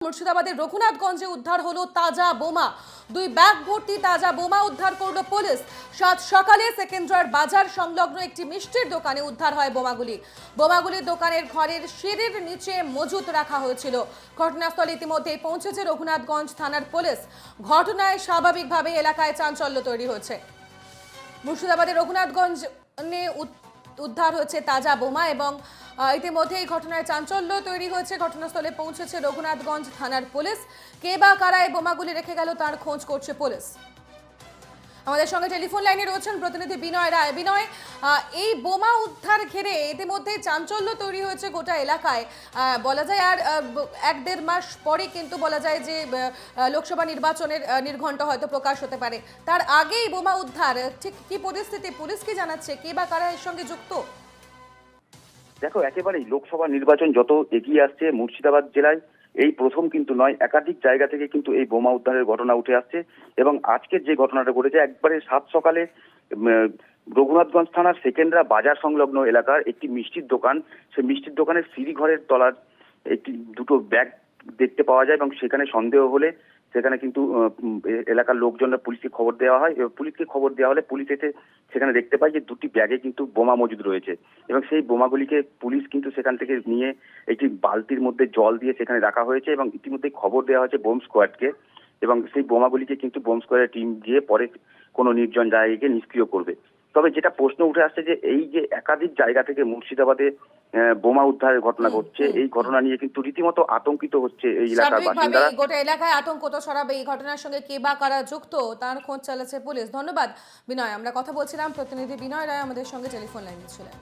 মুর্শিদাবাদের রঘুনাথগঞ্জে উদ্ধার হলো তাজা বোমা। দুই ব্যাগ ভর্তি তাজা বোমা উদ্ধার করলো পুলিশ। সাত সকালে সেকেন্দ্রার বাজার সংলগ্ন একটি মিষ্টির দোকানে উদ্ধার হয় বোমাগুলি দোকানের ঘরের সিঁড়ির নিচে মজুত রাখা হয়েছিল। ঘটনাস্থলে ইতিমধ্যেই পৌঁছেছে রঘুনাথগঞ্জ থানার পুলিশ। ঘটনায় স্বাভাবিকভাবে এলাকায় চাঞ্চল্য তৈরি হয়েছে। মুর্শিদাবাদের রঘুনাথগঞ্জ উদ্ধার হয়েছে তাজা বোমা এবং ইতিমধ্যে এই ঘটনায় চাঞ্চল্য তৈরি হয়েছে। ঘটনাস্থলে পৌঁছেছে রঘুনাথগঞ্জ থানার পুলিশ। কে বা কারা এই বোমাগুলি রেখে গেল তার খোঁজ করছে পুলিশ। আমাদের সঙ্গে টেলিফোন লাইনে রয়েছেন প্রতিনিধি বিনয় রায়। বিনয়, এই বোমা উদ্ধার ঘিরে ইতিমধ্যে চাঞ্চল্য তৈরি হয়েছে গোটা এলাকায়। বলা যায় আর এক দেড় মাস পরে কিন্তু বলা যায় যে লোকসভা নির্বাচনের নির্ঘণ্ট হয়তো প্রকাশ হতে পারে। তার আগেই বোমা উদ্ধার, ঠিক কি পরিস্থিতি? পুলিশ কি জানাচ্ছে? কে বা কারা এর সঙ্গে যুক্ত? দেখো, একেবারেই লোকসভা নির্বাচন যত এগিয়ে আসছে মুর্শিদাবাদ জেলায় এই প্রথম কিন্তু নয়, একাধিক জায়গা থেকে কিন্তু এই বোমা উদ্ধারের ঘটনা উঠে আসছে। এবং আজকের যে ঘটনাটা ঘটেছে একবারে সাত সকালে রঘুনাথগঞ্জ থানার সেকেন্দ্রা বাজার সংলগ্ন এলাকার একটি মিষ্টির দোকান, সেই মিষ্টির দোকানের সিঁড়ি ঘরের তলার দুটো ব্যাগ দেখতে পাওয়া যায় এবং সেখানে সন্দেহ হলে সেখানে কিন্তু এলাকার লোকজনরা পুলিশকে খবর দেওয়া হয় এবং পুলিশকে খবর দেওয়া হলে পুলিশ এসে সেখানে দেখতে পায় যে দুটি ব্যাগে কিন্তু বোমা মজুদ রয়েছে এবং সেই বোমাগুলিকে পুলিশ কিন্তু সেখান থেকে নিয়ে একটি বালতির মধ্যে জল দিয়ে সেখানে রাখা হয়েছে এবং ইতিমধ্যে খবর দেওয়া হয়েছে বোম স্কোয়াডকে এবং সেই বোমাগুলিকে কিন্তু বোম স্কোয়াডের টিম গিয়ে পরে কোনো নির্জন জায়গাকে নিষ্ক্রিয় করবে। তবে যেটা প্রশ্ন উঠে আসছে যে এই যে একাধিক জায়গা থেকে মুর্শিদাবাদে বোমা উদ্ধারের ঘটনা ঘটছে, এই ঘটনা নিয়ে কিন্তু রীতিমতো আতঙ্কিত হচ্ছে এই এলাকার বাসিন্দারা। গোটা এলাকায় আতঙ্ক তো ছড়াবে। এই ঘটনার সঙ্গে কে বা কারা যুক্ত তার খোঁজ চালাচ্ছে পুলিশ। ধন্যবাদ বিনয়। আমরা কথা বলছিলাম, প্রতিনিধি বিনয় রায় আমাদের সঙ্গে টেলিফোন লাইনে ছিলেন।